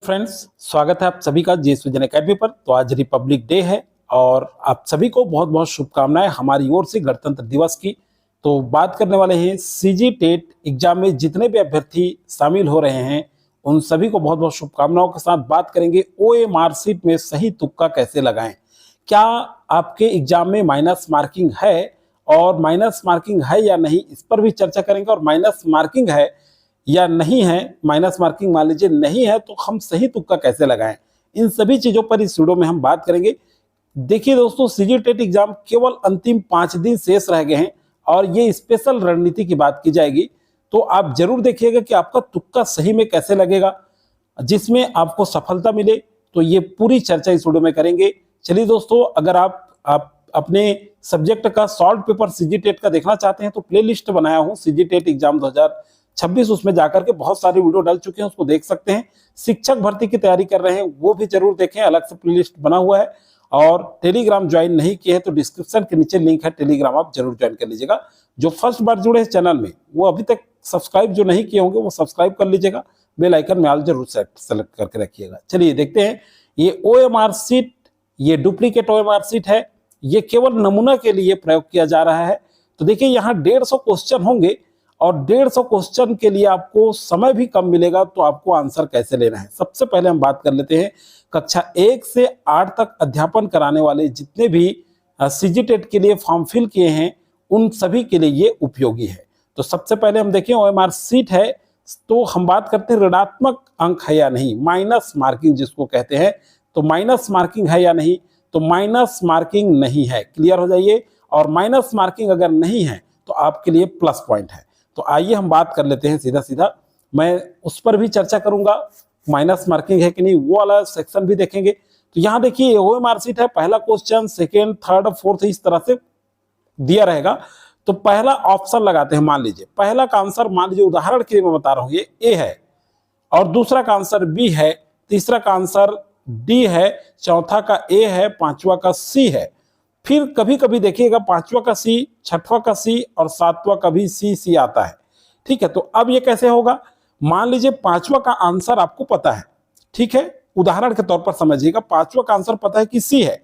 Friends, स्वागत है आप सभी का जीएस विजन एकेडमी पर। तो आज रिपब्लिक डे है और आप सभी को बहुत बहुत शुभकामनाएं हमारी ओर से गणतंत्र दिवस की। तो बात करने वाले हैं सीजी टेट एग्जाम में जितने भी अभ्यर्थी शामिल हो रहे हैं उन सभी को बहुत बहुत शुभकामनाओं के साथ बात करेंगे ओएमआर शीट में सही तुक्का कैसे लगाएं। क्या आपके एग्जाम में माइनस मार्किंग है और माइनस मार्किंग है या नहीं, इस पर भी चर्चा करेंगे। और माइनस मार्किंग है या नहीं है, माइनस मार्किंग मान लीजिए नहीं है तो हम सही तुक्का कैसे लगाएं, इन सभी चीजों पर इस वीडियो में हम बात करेंगे। देखिए दोस्तों, सीजी टेट एग्जाम केवल अंतिम 5 दिन शेष रह गए हैं और ये स्पेशल रणनीति की बात की जाएगी। तो आप जरूर देखिएगा कि आपका तुक्का सही में कैसे लगेगा जिसमें आपको सफलता मिले। तो ये पूरी चर्चा इस वीडियो में करेंगे। चलिए दोस्तों, अगर आप अपने सब्जेक्ट का सॉल्व पेपर सीजी टेट का देखना चाहते हैं तो प्लेलिस्ट बनाया हूं सीजी टेट एग्जाम 2026, उसमें जाकर के बहुत सारे वीडियो डाल चुके हैं, उसको देख सकते हैं। शिक्षक भर्ती की तैयारी कर रहे हैं वो भी जरूर देखें, अलग से प्लेलिस्ट बना हुआ है। और टेलीग्राम ज्वाइन नहीं किए हैं तो डिस्क्रिप्शन के नीचे लिंक है, टेलीग्राम आप जरूर ज्वाइन कर लीजिएगा। जो फर्स्ट बार जुड़े हैं चैनल में वो अभी तक सब्सक्राइब जो नहीं किए होंगे वो सब्सक्राइब कर लीजिएगा, बेल आइकन में ऑल जरूर सेलेक्ट करके रखिएगा। चलिए देखते हैं, ये ओएमआर शीट, ये डुप्लीकेट ओएमआर शीट है, ये केवल नमूना के लिए प्रयोग किया जा रहा है। तो देखिए यहाँ 150 क्वेश्चन होंगे और 150 क्वेश्चन के लिए आपको समय भी कम मिलेगा। तो आपको आंसर कैसे लेना है, सबसे पहले हम बात कर लेते हैं। कक्षा 1 से 8 तक अध्यापन कराने वाले जितने भी सीजी टेट के लिए फॉर्म फिल किए हैं उन सभी के लिए ये उपयोगी है। तो सबसे पहले हम देखें ओएमआर शीट है तो हम बात करते हैं ऋणात्मक अंक है या नहीं, माइनस मार्किंग जिसको कहते हैं। तो माइनस मार्किंग है या नहीं, तो माइनस मार्किंग नहीं है, क्लियर हो जाइए। और माइनस मार्किंग अगर नहीं है तो आपके लिए प्लस पॉइंट है। तो आइए हम बात कर लेते हैं सीधा सीधा, मैं उस पर भी चर्चा करूंगा, माइनस मार्किंग है कि नहीं वो वाला सेक्शन भी देखेंगे। तो यहाँ देखिए ओएमआर शीट है, पहला क्वेश्चन, सेकेंड, थर्ड, फोर्थ इस तरह से दिया रहेगा। तो पहला ऑप्शन लगाते हैं, मान लीजिए पहला का आंसर, मान लीजिए उदाहरण के लिए मैं बता रहा हूं ये ए है और दूसरा का आंसर बी है, तीसरा का आंसर डी है, चौथा का ए है, पांचवा का सी है। फिर कभी कभी देखिएगा पांचवा का सी, छठवां का सी और सातवां का भी सी आता है। ठीक है, तो अब ये कैसे होगा, मान लीजिए पांचवा का आंसर आपको पता है, ठीक है, उदाहरण के तौर पर समझिएगा, पांचवा का आंसर पता है कि सी है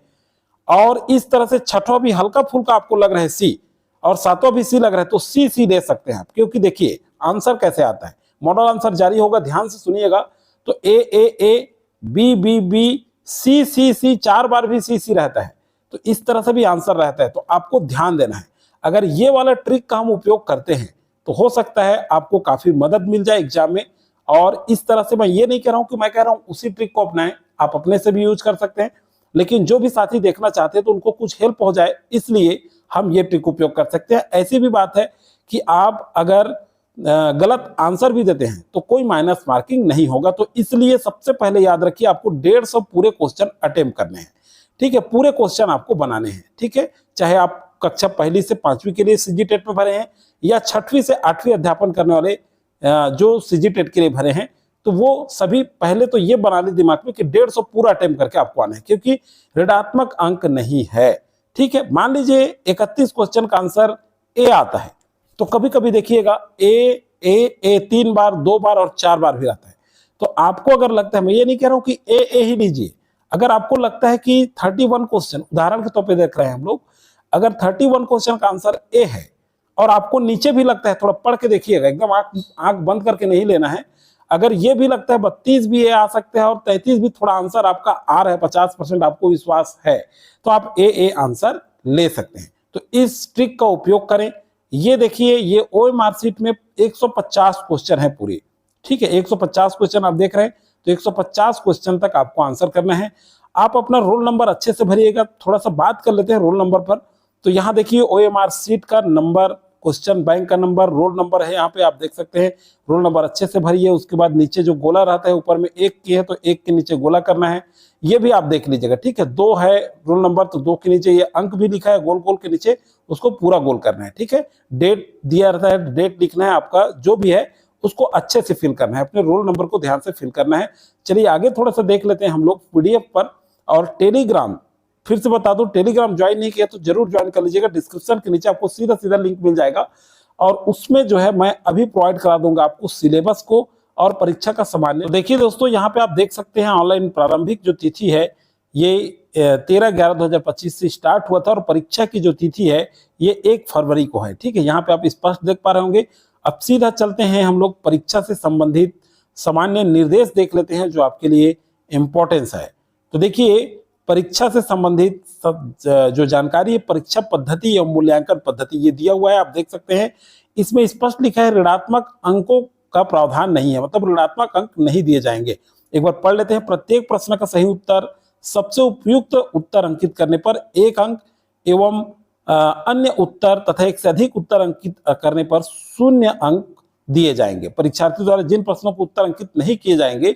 और इस तरह से छठवां भी हल्का फुल्का आपको लग रहा है सी और सातवां भी सी लग रहा है, तो सी ले सकते हैं आप। क्योंकि देखिए आंसर कैसे आता है, मॉडल आंसर जारी होगा, ध्यान से सुनिएगा। तो A B B B C 4 बार भी सी रहता है, तो इस तरह से भी आंसर रहता है। तो आपको ध्यान देना है, अगर ये वाला ट्रिक का हम उपयोग करते हैं तो हो सकता है आपको काफी मदद मिल जाए एग्जाम में। और इस तरह से मैं ये नहीं कह रहा हूं कि मैं कह रहा हूं उसी ट्रिक को अपनाएं, आप अपने से भी यूज कर सकते हैं, लेकिन जो भी साथी देखना चाहते हैं तो उनको कुछ हेल्प हो जाए इसलिए हम ये ट्रिक उपयोग कर सकते हैं। ऐसी भी बात है कि आप अगर गलत आंसर भी देते हैं तो कोई माइनस मार्किंग नहीं होगा। तो इसलिए सबसे पहले याद रखिए आपको 150 पूरे क्वेश्चन अटेम्प्ट करने हैं, ठीक है, पूरे क्वेश्चन आपको बनाने हैं, ठीक है। चाहे आप कक्षा 1 से 5वीं के लिए सीजी टेट में भरे हैं या 6वीं से 8वीं अध्यापन करने वाले जो सीजी टेट के लिए भरे हैं, तो वो सभी पहले तो ये बना ले दिमाग में कि 150 पूरा अटेम्प्ट करके आपको आना है, क्योंकि ऋणात्मक अंक नहीं है, ठीक है। मान लीजिए 31 क्वेश्चन का आंसर ए आता है, तो कभी कभी देखिएगा ए 3 बार, 2 बार और 4 बार भी आता है। तो आपको अगर लगता है, मैं ये नहीं कह रहा हूं कि ए ही लीजिए, अगर आपको लगता है कि 31 क्वेश्चन, उदाहरण के तौर पे देख रहे हैं हम लोग, अगर 31 क्वेश्चन का आंसर ए है और आपको नीचे भी लगता है, थोड़ा पढ़ के देखिएगा, एकदम आंख बंद करके नहीं लेना है, अगर ये भी लगता है 32 भी ए आ सकते हैं और 33 भी थोड़ा आंसर आपका आ रहा है, 50% आपको विश्वास है, तो आप ए आंसर ले सकते हैं। तो इस ट्रिक का उपयोग करें। ये देखिए, ये ओएमआर शीट में 150 क्वेश्चन है पूरी, ठीक है, 150 क्वेश्चन आप देख रहे हैं, तो 150 क्वेश्चन तक आपको आंसर करना है। आप अपना रोल नंबर अच्छे से भरिएगा। थोड़ा सा बात कर लेते हैं रोल नंबर पर। तो यहाँ देखिए ओएमआर शीट का नंबर, क्वेश्चन बैंक का नंबर, रोल नंबर है, यहाँ पे आप देख सकते हैं। रोल नंबर अच्छे से भरिए। उसके बाद नीचे जो गोला रहता है, ऊपर में 1 की है तो 1 के नीचे गोला करना है, ये भी आप देख लीजिएगा, ठीक है। 2 है रोल नंबर तो 2 के नीचे ये अंक भी लिखा है गोल गोल के नीचे, उसको पूरा गोल करना है, ठीक है। डेट दिया रहता है, डेट लिखना है, आपका जो भी है उसको अच्छे से फिल करना है, अपने रोल नंबर को ध्यान से फिल करना है। चलिए आगे थोड़ा सा देख लेते हैं हम लोग पीडीएफ पर। और टेलीग्राम, फिर से बता दूं, टेलीग्राम ज्वाइन नहीं किया तो जरूर ज्वाइन कर लीजिएगा, डिस्क्रिप्शन के नीचे आपको सीधा लिंक मिल जाएगा और उसमें जो है मैं अभी प्रोवाइड करा दूंगा आपको सिलेबस को और परीक्षा का सामान्य। तो देखिए दोस्तों, यहाँ पे आप देख सकते हैं ऑनलाइन प्रारंभिक जो तिथि है ये 13/11/2025 से स्टार्ट हुआ था और परीक्षा की जो तिथि है ये 1 फरवरी को है। ठीक है, यहाँ पे आप स्पष्ट देख पा रहे होंगे। अब सीधा चलते हैं हम लोग परीक्षा से संबंधित सामान्य निर्देश देख लेते हैं जो आपके लिए इंपॉर्टेंस है। तो देखिए, परीक्षा से संबंधित जो जानकारी है, परीक्षा पद्धति एवं मूल्यांकन पद्धति ये दिया हुआ है, आप देख सकते हैं। इसमें स्पष्ट लिखा है ऋणात्मक अंकों का प्रावधान नहीं है, मतलब ऋणात्मक अंक नहीं दिए जाएंगे। एक बार पढ़ लेते हैं। प्रत्येक प्रश्न का सही उत्तर, सबसे उपयुक्त उत्तर अंकित करने पर 1 अंक एवं अन्य उत्तर तथा 1 से अधिक उत्तर अंकित करने पर 0 अंक दिए जाएंगे। परीक्षार्थी द्वारा जिन प्रश्नों को उत्तर अंकित नहीं किए जाएंगे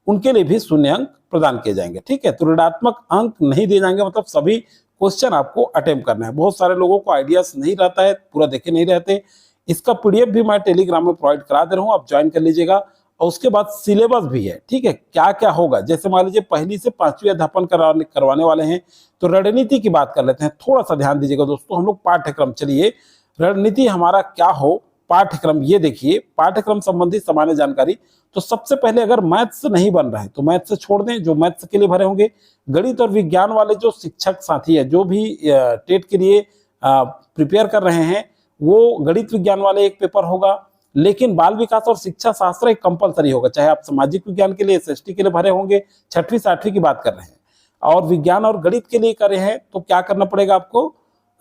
उनके लिए भी 0 अंक प्रदान किए जाएंगे। ठीक है, तो ऋणात्मक अंक नहीं दिए जाएंगे, मतलब सभी क्वेश्चन आपको अटेम्प्ट करना है। बहुत सारे लोगों को आइडियाज नहीं रहता है, पूरा देखे नहीं रहते। इसका पीडीएफ भी मैं टेलीग्राम में प्रोवाइड करा दे रहा हूँ, आप ज्वाइन कर लीजिएगा। और उसके बाद सिलेबस भी है। ठीक है, क्या क्या होगा, जैसे मान लीजिए पहली से 5वीं अध्यापन करवाने वाले हैं तो रणनीति की बात कर लेते हैं। थोड़ा सा ध्यान दीजिएगा दोस्तों, हम लोग पाठ्यक्रम, चलिए रणनीति हमारा क्या हो, पाठ्यक्रम ये देखिए, पाठ्यक्रम संबंधी सामान्य जानकारी। तो सबसे पहले अगर मैथ्स नहीं बन रहा है तो मैथ्स से छोड़ दें, जो मैथ्स के लिए भरे होंगे। गणित और विज्ञान वाले जो शिक्षक साथी है, जो भी टेट के लिए प्रिपेयर कर रहे हैं, वो गणित विज्ञान वाले एक पेपर होगा। लेकिन बाल विकास और शिक्षा शास्त्र एक कंपलसरी होगा, चाहे आप सामाजिक विज्ञान के लिए एसएसटी के लिए भरे होंगे, 6वीं 7वीं की बात कर रहे हैं, और विज्ञान और गणित के लिए कर रहे हैं, तो क्या करना पड़ेगा आपको,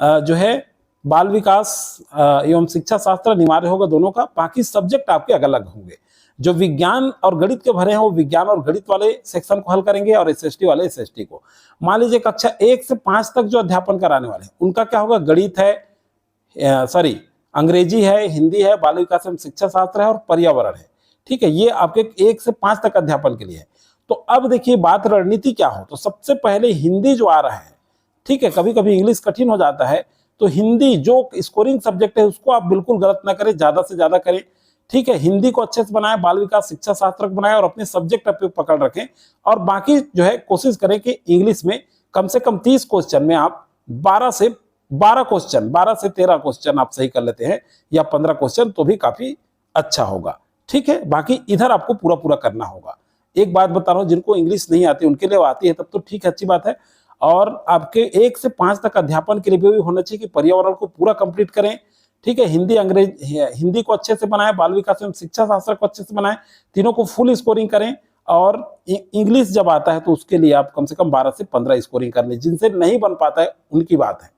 जो है बाल विकास एवं शिक्षा शास्त्र अनिवार्य होगा दोनों का। बाकी सब्जेक्ट आपके अलग अलग होंगे। जो विज्ञान और गणित के भरे हैं वो विज्ञान और गणित वाले सेक्शन को हल करेंगे और एसएसटी वाले एसएसटी को। मान लीजिए कक्षा 1 से 5 तक जो अध्यापन कराने वाले हैं उनका क्या होगा, गणित है, अंग्रेजी है, हिंदी है, बाल विकास एवं शिक्षा शास्त्र है और पर्यावरण है। ठीक है, ये आपके 1 से 5 तक अध्यापन के लिए है। तो अब देखिए बात रणनीति क्या हो, तो सबसे पहले हिंदी जो आ रहा है, ठीक है, कभी कभी इंग्लिश कठिन हो जाता है, तो हिंदी जो स्कोरिंग सब्जेक्ट है उसको आप बिल्कुल गलत ना करें, ज्यादा से ज्यादा करें। ठीक है, हिंदी को अच्छे से बनाएं, बाल विकास शिक्षा शास्त्र को बनाएं और अपने सब्जेक्ट पे पकड़ रखें। और बाकी जो है कोशिश करें कि इंग्लिश में कम से कम 30 क्वेश्चन में आप 12 से 13 क्वेश्चन आप सही कर लेते हैं, या 15 क्वेश्चन, तो भी काफी अच्छा होगा। ठीक है, बाकी इधर आपको पूरा पूरा करना होगा। एक बात बता रहा हूं, जिनको इंग्लिश नहीं आती उनके लिए आती है तब तो ठीक है, अच्छी बात है। और आपके 1 से 5 तक अध्यापन के लिए भी होना चाहिए कि पर्यावरण को पूरा कंप्लीट करें। ठीक है, हिंदी को अच्छे से बनाएं, बाल विकास एवं शिक्षा शास्त्र को अच्छे से बनाएं, तीनों को फुल स्कोरिंग करें। और इंग्लिश जब आता है तो उसके लिए आप कम से कम 12 से 15 स्कोरिंग कर लें। जिनसे नहीं बन पाता है उनकी बात है।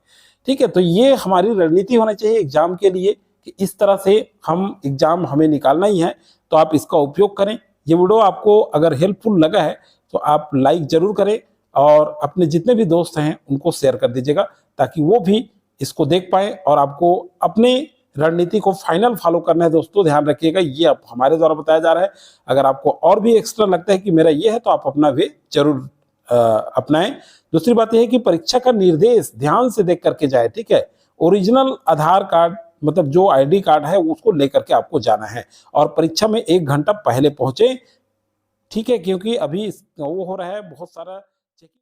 ठीक है, तो ये हमारी रणनीति होनी चाहिए एग्जाम के लिए कि इस तरह से एग्जाम हमें निकालना ही है, तो आप इसका उपयोग करें। ये वीडियो आपको अगर हेल्पफुल लगा है तो आप लाइक जरूर करें और अपने जितने भी दोस्त हैं उनको शेयर कर दीजिएगा, ताकि वो भी इसको देख पाए। और आपको अपने रणनीति को फाइनल फॉलो करना है दोस्तों, ध्यान रखिएगा, ये आप हमारे द्वारा बताया जा रहा है। अगर आपको और भी एक्स्ट्रा लगता है कि मेरा ये है, तो आप अपना वे जरूर अपनाएं। दूसरी बात यह है कि परीक्षा का निर्देश ध्यान से देख करके जाए। ठीक है, ओरिजिनल आधार कार्ड, मतलब जो आईडी कार्ड है उसको लेकर के आपको जाना है, और परीक्षा में 1 घंटा पहले पहुंचे। ठीक है, क्योंकि अभी वो हो रहा है बहुत सारा